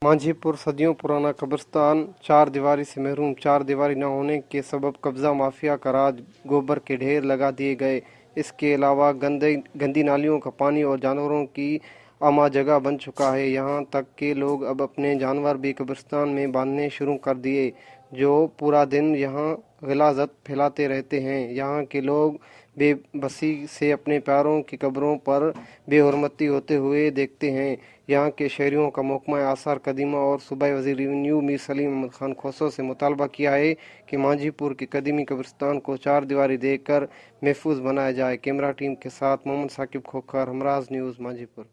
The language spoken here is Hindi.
मांझीपुर सदियों पुराना कब्रिस्तान चार दीवारी से महरूम। चार दीवारी न होने के सबब कब्जा माफिया का राज, गोबर के ढेर लगा दिए गए। इसके अलावा गंदी नालियों का पानी और जानवरों की आमा जगह बन चुका है। यहाँ तक कि लोग अब अपने जानवर भी कब्रिस्तान में बांधने शुरू कर दिए, जो पूरा दिन यहाँ गिलाज़त फैलाते रहते हैं। यहाँ के लोग बेबसी से अपने प्यारों की कब्रों पर बेहुरमती होते हुए देखते हैं। यहाँ के शहरियों का महकमा आसार कदीमा और सूबाई वज़ीर रेवेन्यू मीर सलीम अहमद खान खोसो से मुतालबा किया है कि मांझीपुर के कदीमी कब्रिस्तान को चार दीवारी देकर महफूज बनाया जाए। कैमरा टीम के साथ मोहम्मद साकिब खोखर, हमराज न्यूज़, मांझीपुर।